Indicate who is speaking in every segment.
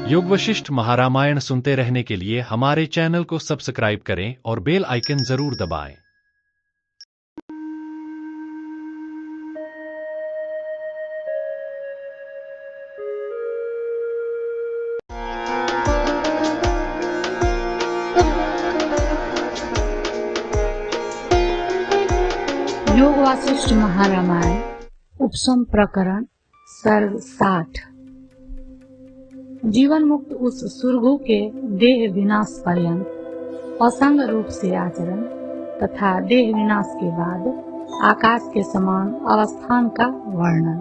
Speaker 1: योग वशिष्ठ महारामायण सुनते रहने के लिए हमारे चैनल को सब्सक्राइब करें और बेल आइकन जरूर दबाएं।
Speaker 2: योग वशिष्ठ महारामायण उपसम प्रकरण सर्ग 60। जीवन मुक्त उस सुरगु के देह विनाश पर्यंत असंग रूप से आचरण तथा देह विनाश के बाद आकाश के समान अवस्थान का वर्णन।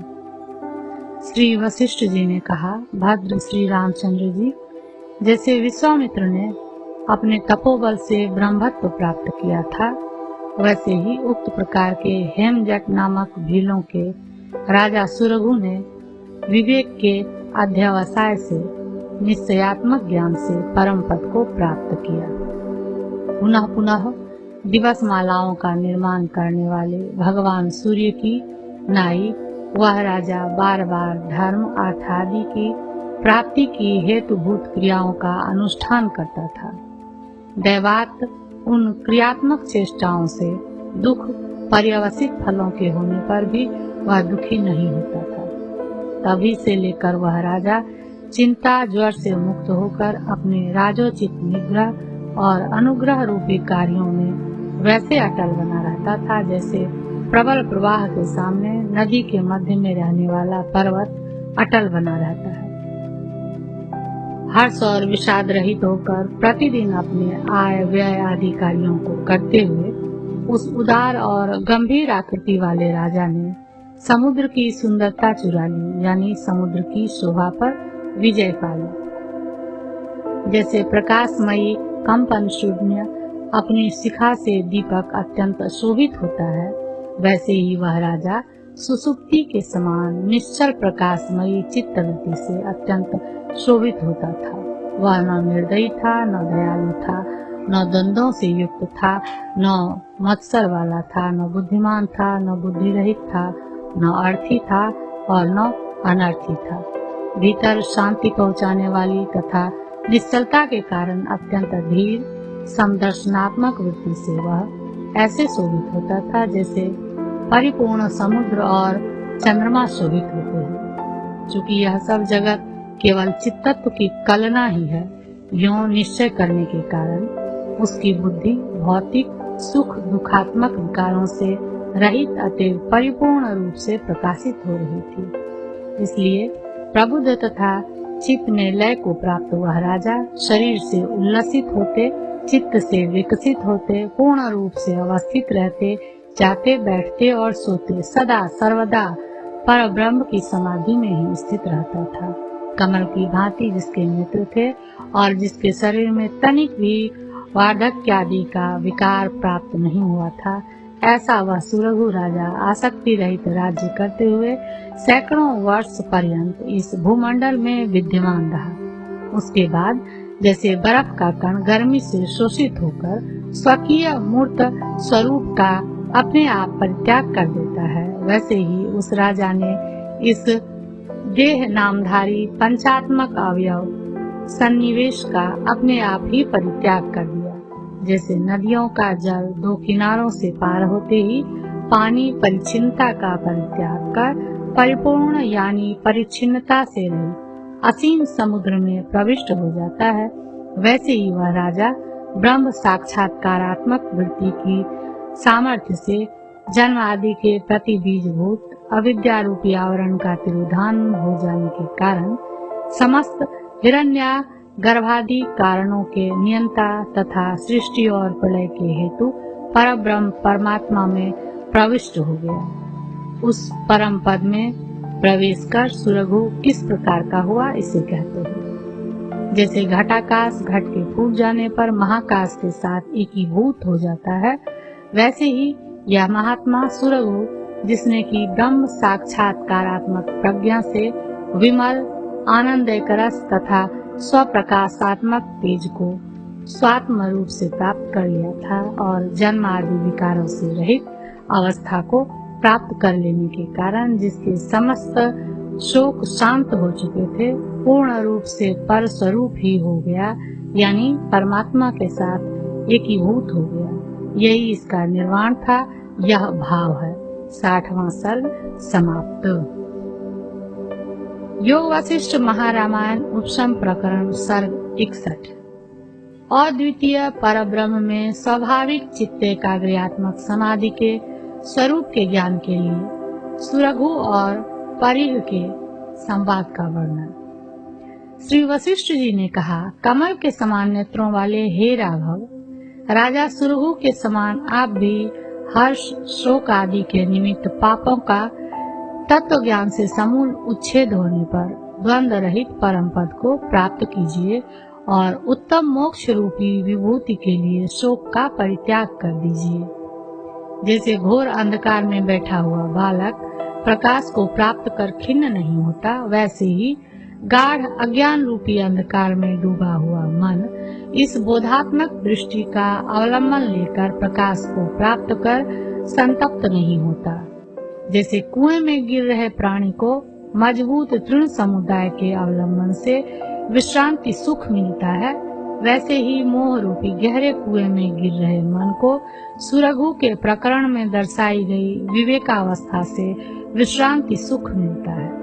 Speaker 2: श्री वशिष्ठ जी ने कहा, भद्र श्री रामचंद्र जी, जैसे विश्वामित्र ने अपने तपोबल से ब्रह्मत्व प्राप्त किया था, वैसे ही उक्त प्रकार के हेमजट नामक भीलों के राजा सुरगु ने विवेक के अध्यवसाय से निश्चयात्मक ज्ञान से परम पद को प्राप्त किया। पुनः पुनः दिवस मालाओं का निर्माण करने वाले भगवान सूर्य की नाई वह राजा बार बार धर्म अर्थ आदि की प्राप्ति की हेतुभूत क्रियाओं का अनुष्ठान करता था। दैवात उन क्रियात्मक चेष्टाओं से दुख पर्यवसित फलों के होने पर भी वह दुखी नहीं होता था। तभी से लेकर वह राजा चिंता ज्वर से मुक्त होकर अपने राजोचित निग्रह और अनुग्रह रूपी कार्यों में वैसे अटल बना रहता था जैसे प्रबल प्रवाह के सामने नदी के मध्य में रहने वाला पर्वत अटल बना रहता है। हर्ष और विषाद रहित होकर प्रतिदिन अपने आय व्यय आदि कार्यों को करते हुए उस उदार और गंभीर आकृति वाले राजा ने समुद्र की सुंदरता चुरा ली, यानी समुद्र की शोभा पर विजय पाई। जैसे प्रकाशमयी कंपन शून्य अपनी शिखा से दीपक अत्यंत शोभित होता है, वैसे ही वह राजा सुसुप्ति के समान निश्चल प्रकाशमयी चित्तवृत्ति से अत्यंत शोभित होता था। वह न निर्दयी था, न दयालु था, न द्वंद्वों से युक्त था, न मत्सर वाला था, न बुद्धिमान था, न बुद्धि रहित था, न अर्थी था और न अनर्थी था। भीतर शांति पहुंचाने वाली तथा निश्चलता के कारण अत्यंत धीर समदर्शनात्मक वृत्ति से वह ऐसे शोभित होता था जैसे परिपूर्ण समुद्र और चंद्रमा शोभित होते हैं। चूँकि यह सब जगत केवल चित्तत्व की कल्पना ही है, यों निश्चय करने के कारण उसकी बुद्धि भौतिक सुख दुखात्मक विकारों से रहित अतएव परिपूर्ण रूप से प्रकाशित हो रही थी। इसलिए प्रबुद्ध तथा चित्त में लय को प्राप्त वह राजा शरीर से उल्लसित होते, चित्त से विकसित होते, पूर्ण रूप से अवस्थित रहते, जाते बैठते और सोते सदा सर्वदा पर ब्रह्म की समाधि में ही स्थित रहता था। कमल की भांति जिसके नेत्र थे और जिसके शरीर में तनिक भी वार्धक्य आदि का विकार प्राप्त नहीं हुआ था, ऐसा वह सुरगु राजा आसक्ति रहित राज्य करते हुए सैकड़ों वर्ष पर्यंत इस भूमंडल में विद्यमान रहा। उसके बाद जैसे बर्फ का कण गर्मी से शोषित होकर स्वकीय मूर्त स्वरूप का अपने आप परित्याग कर देता है, वैसे ही उस राजा ने इस देह नामधारी पंचात्मक अवयव सन्निवेश का अपने आप ही परित्याग कर दिया। जैसे नदियों का जल दो किनारों से पार होते ही पानी परिच्छिन्नता का परित्याग कर परिपूर्ण यानी परिच्छिन्नता से रहित असीम समुद्र में प्रविष्ट हो जाता है, वैसे ही वह राजा ब्रह्म साक्षात्कारात्मक वृत्ति की सामर्थ्य से जन्म आदि के प्रति बीजभूत अविद्या रूपी आवरण का तिरोधान हो जाने के कारण समस्त हिरण्य गर्भादि कारणों के नियंता तथा सृष्टि और प्रलय के हेतु परब्रह्म परमात्मा में प्रविष्ट हो गया। उस परम पद में प्रवेश कर सुरगु किस प्रकार का हुआ इसे कहते हैं। जैसे घटाकाश घट के फूट जाने पर महाकाश के साथ एकीभूत हो जाता है, वैसे ही यह महात्मा सुरगु जिसने की ब्रह्म साक्षात्कारात्मक प्रज्ञा से विमल आनंदयक रस तथा स्वप्रकाशात्मक तेज को स्वात्म रूप से प्राप्त कर लिया था और जन्म आदि विकारों से रहित अवस्था को प्राप्त कर लेने के कारण जिसके समस्त शोक शांत हो चुके थे, पूर्ण रूप से पर स्वरूप ही हो गया, यानी परमात्मा के साथ एकीभूत हो गया। यही इसका निर्वाण था, यह भाव है। 60वां सर्ग समाप्त। योग वशिष्ठ महारामायण उपशम प्रकरण सर्ग 61। अद्वितीय परब्रह्म में स्वाभाविक चित्त एकाग्र्यात्मक समाधि के स्वरूप के ज्ञान के लिए सुरघु और परिघ के संवाद का वर्णन। श्री वशिष्ठ जी ने कहा, कमल के समान नेत्रों वाले हे राघव, राजा सुरघु के समान आप भी हर्ष शोक आदि के निमित्त पापों का तत्व ज्ञान से समूल उच्छेद होने पर द्वंद्व रहित परम पद को प्राप्त कीजिए और उत्तम मोक्ष रूपी विभूति के लिए शोक का परित्याग कर दीजिए। जैसे घोर अंधकार में बैठा हुआ बालक प्रकाश को प्राप्त कर खिन्न नहीं होता, वैसे ही गाढ़ अज्ञान रूपी अंधकार में डूबा हुआ मन इस बोधात्मक दृष्टि का अवलंबन लेकर प्रकाश को प्राप्त कर संतप्त नहीं होता। जैसे कुएं में गिर रहे प्राणी को मजबूत तृण समुदाय के अवलंबन से विश्रांति सुख मिलता है, वैसे ही मोह रूपी गहरे कुएं में गिर रहे मन को सुरघु के प्रकरण में दर्शाई गई विवेकावस्था से विश्रांति सुख मिलता है।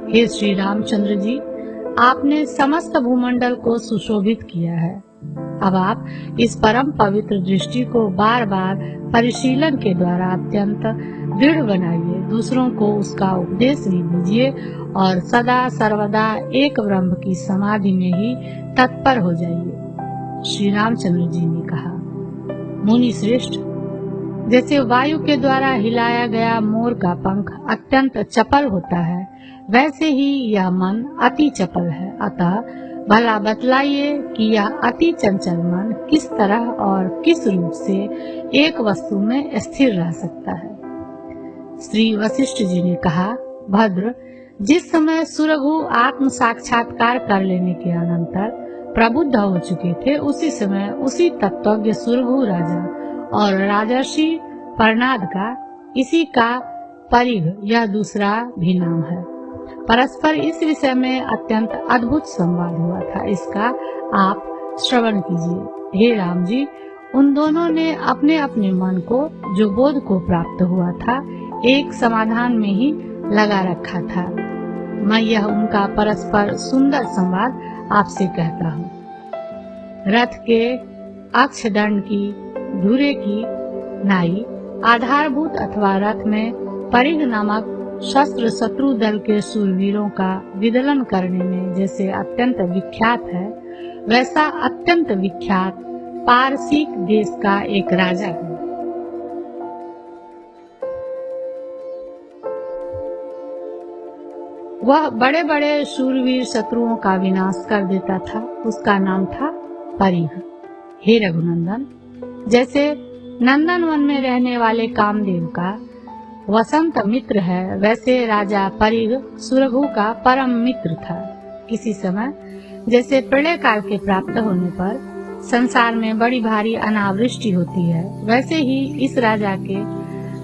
Speaker 2: हे श्री रामचंद्र जी, आपने समस्त भूमंडल को सुशोभित किया है। अब आप इस परम पवित्र दृष्टि को बार बार परिशीलन के द्वारा अत्यंत दृढ़ बनाइए, दूसरों को उसका उपदेश भी दीजिए और सदा सर्वदा एक ब्रह्म की समाधि में ही तत्पर हो जाइए। श्री रामचंद्र जी ने कहा, मुनि श्रेष्ठ, जैसे वायु के द्वारा हिलाया गया मोर का पंख अत्यंत चपल होता है, वैसे ही यह मन अति चपल है। अतः भला बतलाइए कि यह अति चंचल मन किस तरह और किस रूप से एक वस्तु में स्थिर रह सकता है। श्री वशिष्ठ जी ने कहा, भद्र, जिस समय सुरघु आत्म साक्षात्कार कर लेने के अनंतर प्रबुद्ध हो चुके थे, उसी समय उसी तत्वज्ञ सुरघु राजा और राजर्षि प्रणाद का इसी का परिघ यह दूसरा भी नाम है। परस्पर इस विषय में अत्यंत अद्भुत संवाद हुआ था, इसका आप श्रवण कीजिए। हे राम जी, उन दोनों ने अपने अपने मन को, जो बोध को प्राप्त हुआ था, एक समाधान में ही लगा रखा था। मैं यह उनका परस्पर सुंदर संवाद आपसे कहता हूँ। रथ के अक्षदंड की धुरे की नाई आधारभूत अथवा रथ में परिघ नामक शस्त्र शत्रु दल के शूरवीरों का विदलन करने में जैसे अत्यंत विख्यात है, वैसा अत्यंत विख्यात पारसिक देश का एक राजा है। वह बड़े बड़े शूरवीर शत्रुओं का विनाश कर देता था। उसका नाम था परिघ। हे रघुनंदन, जैसे नंदनवन में रहने वाले कामदेव का वसंत मित्र है, वैसे राजा परिघ सुरघु का परम मित्र था। किसी समय जैसे प्रलय काल के प्राप्त होने पर संसार में बड़ी भारी अनावृष्टि होती है, वैसे ही इस राजा के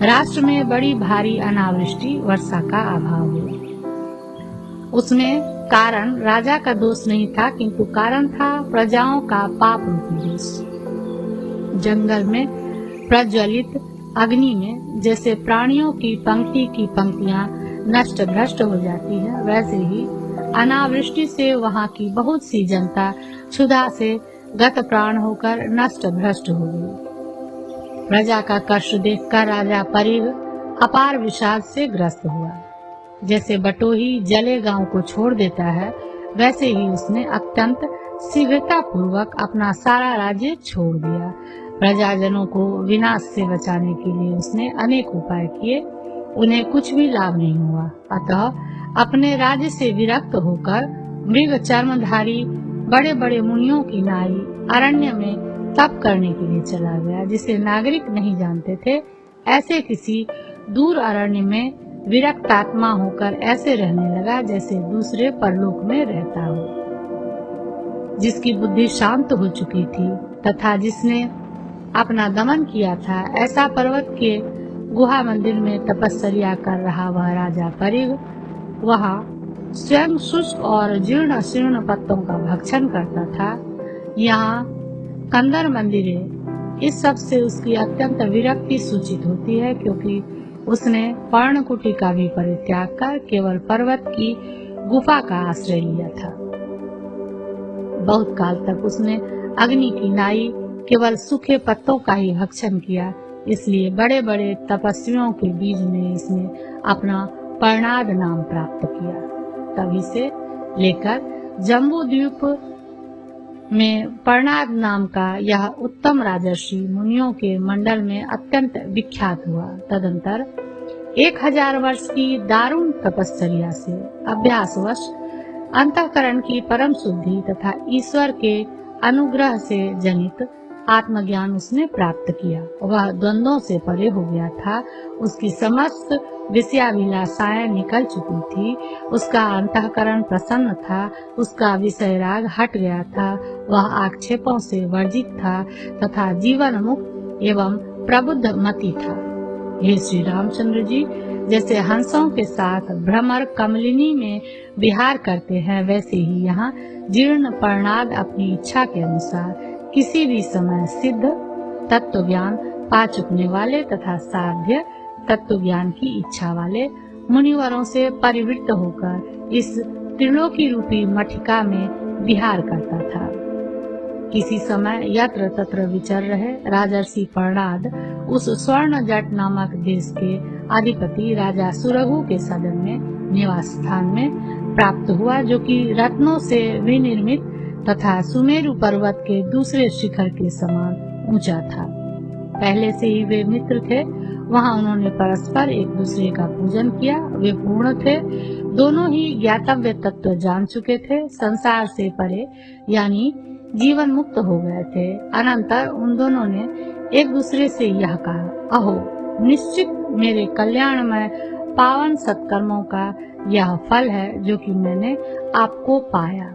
Speaker 2: राष्ट्र में बड़ी भारी अनावृष्टि वर्षा का अभाव हुआ। उसमें कारण राजा का दोष नहीं था, किंतु कारण था प्रजाओं का पाप रूपी दोष। जंगल में प्रज्वलित अग्नि में जैसे प्राणियों की पंक्तियां नष्ट भ्रष्ट हो जाती है, वैसे ही अनावृष्टि से वहां की बहुत सी जनता क्षुधा से गत प्राण होकर नष्ट भ्रष्ट हो गई। प्रजा का कष्ट देखकर राजा परिघ अपार विषाद से ग्रस्त हुआ। जैसे बटोही जले गांव को छोड़ देता है, वैसे ही उसने अत्यंत शीघ्रता पूर्वक अपना सारा राज्य छोड़ दिया। प्रजाजनों को विनाश से बचाने के लिए उसने अनेक उपाय किए, उन्हें कुछ भी लाभ नहीं हुआ। अतः अपने राज्य से विरक्त होकर मृग चर्मधारी बड़े बड़े मुनियों की नाई अरण्य में तप करने के लिए चला गया। जिसे नागरिक नहीं जानते थे, ऐसे किसी दूर अरण्य में विरक्त आत्मा होकर ऐसे रहने लगा जैसे दूसरे परलोक में रहता हो। जिसकी बुद्धि शांत हो चुकी थी तथा जिसने अपना दमन किया था, ऐसा पर्वत के गुहा मंदिर में तपस्या कर रहा वह राजा परिग वहाँ स्वयं शुष्क और जीर्ण शीर्ण पत्तों का भक्षण करता था। यहाँ कंदर मंदिरे इस सब से उसकी अत्यंत विरक्ति सूचित होती है, क्योंकि उसने पर्णकुटी का भी परित्याग कर केवल पर्वत की गुफा का आश्रय लिया था। बहुत काल तक उसने अग्नि की नाई केवल सूखे पत्तों का ही भक्षण किया, इसलिए बड़े बड़े तपस्वियों के बीच में इसने अपना पर्णाद नाम प्राप्त किया। तभी से लेकर जम्बू द्वीप में पर्णाद नाम का यह उत्तम राजर्षि मुनियों के मंडल में अत्यंत विख्यात हुआ। तदंतर 1000 वर्ष की दारुण तपस्या से अभ्यासवश अंतःकरण की परम शुद्धि तथा ईश्वर के अनुग्रह से जनित आत्मज्ञान उसने प्राप्त किया। वह द्वंद्वों से परे हो गया था, उसकी समस्त विषयाभिलाषाएं निकल चुकी थी, उसका अंतःकरण प्रसन्न था, उसका विषय राग हट गया था, वह आक्षेपों से वर्जित था तथा जीवन मुक्त एवं प्रबुद्ध मति था। हे श्री रामचंद्र जी, जैसे हंसों के साथ भ्रमर कमलिनी में विहार करते हैं, वैसे ही यहाँ जीर्ण पर्णाद अपनी इच्छा के अनुसार किसी भी समय सिद्ध तत्व ज्ञान पा चुकने वाले तथा साध्य तत्व ज्ञान की इच्छा वाले मुनिवरों से परिवृत्त होकर इस त्रिलोकी रूपी मठिका में विहार करता था। किसी समय यत्र तत्र विचर रहे राजर्षि पर्णाद उस स्वर्ण जट नामक देश के अधिपति राजा सुरहु के सदन में निवास स्थान में प्राप्त हुआ, जो कि रत्नों से विनिर्मित तथा सुमेरु पर्वत के दूसरे शिखर के समान ऊंचा था। पहले से ही वे मित्र थे। वहां उन्होंने परस्पर एक दूसरे का पूजन किया। वे पूर्ण थे, दोनों ही ज्ञातव्य तत्व जान चुके थे, संसार से परे यानी जीवन मुक्त हो गए थे। अनंतर उन दोनों ने एक दूसरे से यह कहा, अहो निश्चित मेरे कल्याणमय पावन सत्कर्मों का यह फल है जो कि मैंने आपको पाया।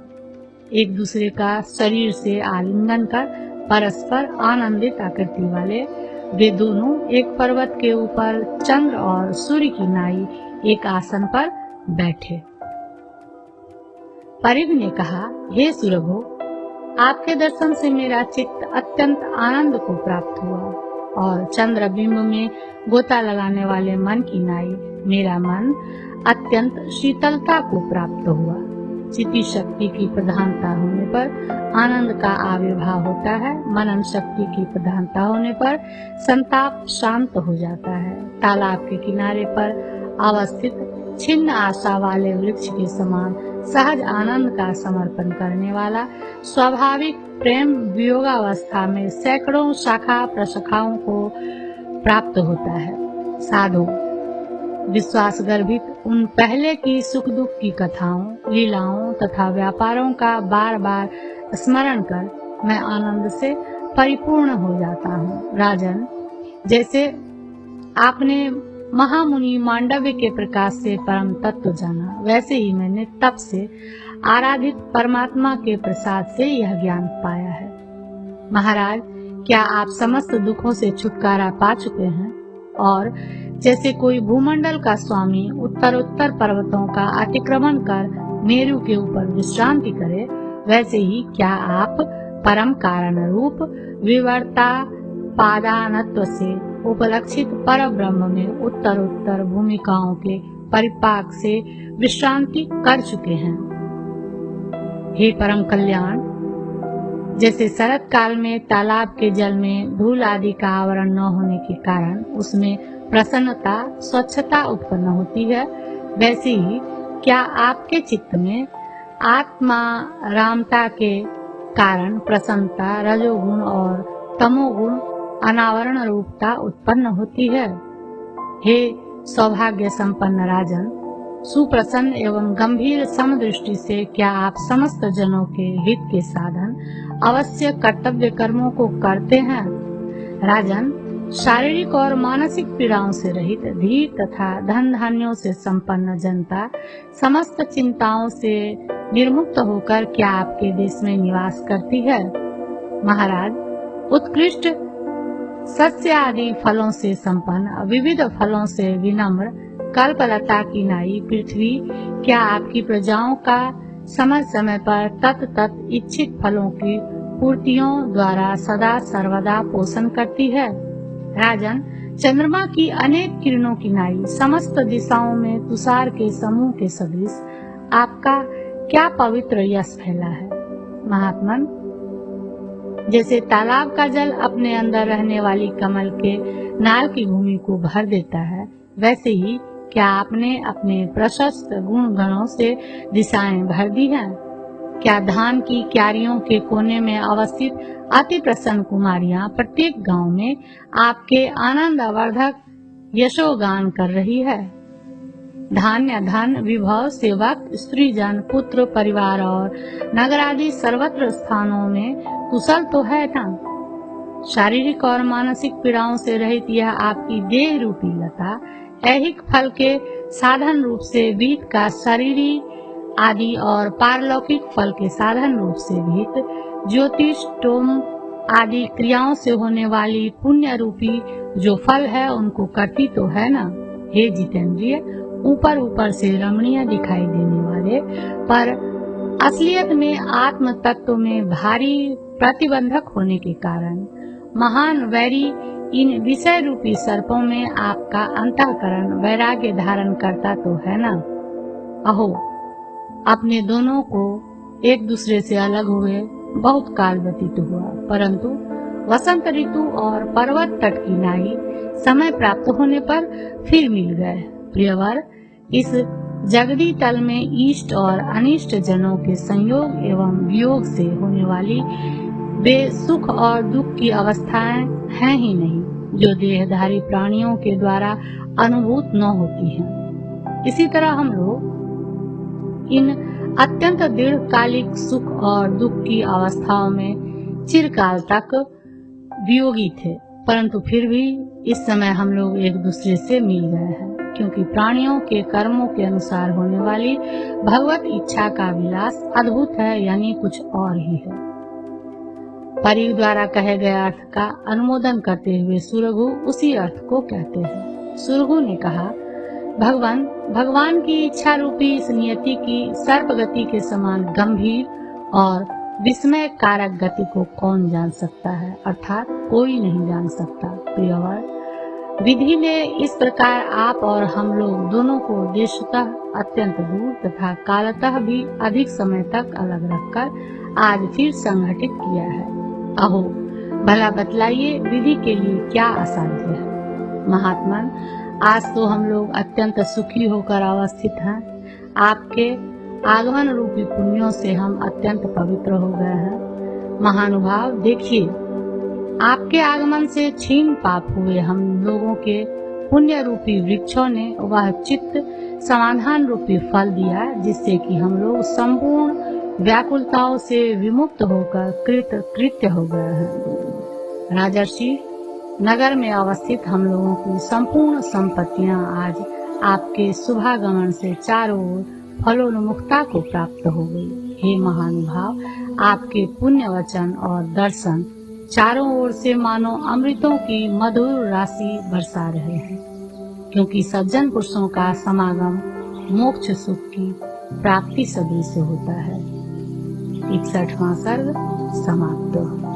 Speaker 2: एक दूसरे का शरीर से आलिंगन कर परस्पर आनंदित आकृति वाले वे दोनों एक पर्वत के ऊपर चंद्र और सूर्य की नाई एक आसन पर बैठे। परिग ने कहा, हे सुरभो, आपके दर्शन से मेरा चित्त अत्यंत आनंद को प्राप्त हुआ और चंद्र बिंब में गोता लगाने वाले मन की नाई मेरा मन अत्यंत शीतलता को प्राप्त हुआ। चित्ती शक्ति की प्रधानता होने पर आनंद का आविर्भाव होता है, मनन शक्ति की प्रधानता होने पर संताप शांत हो जाता है। तालाब के किनारे पर अवस्थित छिन्न आशा वाले वृक्ष के समान सहज आनंद का समर्पण करने वाला स्वाभाविक प्रेम वियोगावस्था में सैकड़ों शाखा प्रशाखाओं को प्राप्त होता है। साधु विश्वास गर्भित उन पहले की सुख दुख की कथाओं, लीलाओं तथा व्यापारों का बार बार स्मरण कर मैं आनंद से परिपूर्ण हो जाता हूँ। राजन, जैसे आपने महामुनि मांडव्य के प्रकाश से परम तत्व जाना, वैसे ही मैंने तप से आराधित परमात्मा के प्रसाद से यह ज्ञान पाया है। महाराज, क्या आप समस्त दुखों से छुटकारा पा चुके हैं? और जैसे कोई भूमंडल का स्वामी उत्तरोत्तर पर्वतों का अतिक्रमण कर मेरु के ऊपर विश्रांति करे, वैसे ही क्या आप परम कारण रूप विवर्ता पादानत्व से उपलक्षित पर ब्रह्म में उत्तरोत्तर भूमिकाओं के परिपाक से विश्रांति कर चुके हैं। हे परम कल्याण, जैसे शरत काल में तालाब के जल में धूल आदि का आवरण न होने के कारण उसमें प्रसन्नता स्वच्छता उत्पन्न होती है, वैसे ही क्या आपके चित्त में आत्मा रामता के कारण प्रसन्नता, रजोगुण और तमोगुण अनावरण रूपता उत्पन्न होती है। हे सौभाग्य संपन्न राजन, सुप्रसन्न एवं गंभीर समदृष्टि से क्या आप समस्त जनों के हित के साधन अवश्य कर्तव्य कर्मों को करते हैं? राजन, शारीरिक और मानसिक पीड़ाओं से रहित धीर तथा धन धान्यों से संपन्न जनता समस्त चिंताओं से निर्मुक्त होकर क्या आपके देश में निवास करती है? महाराज, उत्कृष्ट सस्य आदि फलों से संपन्न, विविध फलों से विनम्र, कल्पलता की नाई पृथ्वी क्या आपकी प्रजाओं का समय समय पर तत् इच्छित फलों की पूर्तियों द्वारा सदा सर्वदा पोषण करती है? राजन, चंद्रमा की अनेक किरणों की नाई समस्त दिशाओं में तुषार के समूह के सदृश आपका क्या पवित्र यश फैला है। महात्मन, जैसे तालाब का जल अपने अंदर रहने वाली कमल के नाल की भूमि को भर देता है, वैसे ही क्या आपने अपने प्रशस्त गुण गणों से दिशाएं भर दी हैं? क्या धान की क्यारियों के कोने में अवस्थित अति प्रसन्न कुमारियां प्रत्येक गांव में आपके आनंदवर्धक यशोगान कर रही है? धान्य, धन, विभव, सेवक, स्त्री जन, पुत्र, परिवार और नगर आदि सर्वत्र स्थानों में कुशल तो है ना? शारीरिक और मानसिक पीड़ाओं से रहित यह आपकी देह रूपी लता ऐहिक फल के साधन रूप से विहित का शरीरी आदि और पारलौकिक फल के साधन रूप से विहित ज्योतिष, टोम आदि क्रियाओं से होने वाली पुण्य रूपी जो फल है उनको करती तो है ना? हे जितेंद्रिय, ऊपर ऊपर से रमणीय दिखाई देने वाले पर असलियत में आत्म तत्व में भारी प्रतिबंधक होने के कारण महान वैरी इन विषय रूपी सर्पों में आपका अंतःकरण वैराग्य धारण करता तो है ना? अहो, अपने दोनों को एक दूसरे से अलग हुए बहुत काल व्यतीत हुआ, परंतु वसंत ऋतु और पर्वत तट की नाई समय प्राप्त होने पर फिर मिल गए। प्रियवर, इस जगदी तल में इष्ट और अनिष्ट जनों के संयोग एवं वियोग से होने वाली बेसुख और दुख की अवस्थाएं हैं ही नहीं, जो देहधारी प्राणियों के द्वारा अनुभूत न होती हैं। इसी तरह हम लोग इन अत्यंत दीर्घकालिक सुख और दुख की अवस्थाओं में चिरकाल तक वियोगी थे, परंतु फिर भी इस समय हम लोग एक दूसरे से मिल गए हैं, क्योंकि प्राणियों के कर्मों के अनुसार होने वाली भगवत इच्छा का विलास अद्भुत है, यानी कुछ और ही है। परी द्वारा कहे गए अर्थ का अनुमोदन करते हुए सुरघु उसी अर्थ को कहते हैं। सुरघु ने कहा, भगवान की इच्छा रूपी इस नियति की सर्प गति के समान गंभीर और विस्मय कारक गति को कौन जान सकता है, अर्थात कोई नहीं जान सकता। प्रियवर, विधि ने इस प्रकार आप और हम लोग दोनों को देशतः अत्यंत दूर तथा कालतः भी अधिक समय तक अलग रखकर आज फिर संगठित किया है। अहो, भला बतलाइए, विधि के लिए क्या असाध्य है? महात्मन, आज तो हम लोग अत्यंत सुखी होकर अवस्थित हैं। आपके आगमन रूपी पुण्यों से हम अत्यंत पवित्र हो गए हैं। महानुभाव, देखिए, आपके आगमन से क्षीण पाप हुए हम लोगों के पुण्य रूपी वृक्षों ने वह चित्त समाधान रूपी फल दिया, जिससे कि हम लोग संपूर्ण व्याकुलताओं से विमुक्त होकर कृत्य हो गए हैं। राजर्षि, नगर में अवस्थित हम लोगों की संपूर्ण संपत्तियां आज आपके शुभागमन से चारों ओर फलोन्मुखता को प्राप्त हो गई। हे महानुभाव, आपके पुण्य वचन और दर्शन चारों ओर से मानो अमृतों की मधुर राशि बरसा रहे हैं, क्योंकि सज्जन पुरुषों का समागम मोक्ष सुख की प्राप्ति सदृश होता है। 61वां सर्ग समाप्त।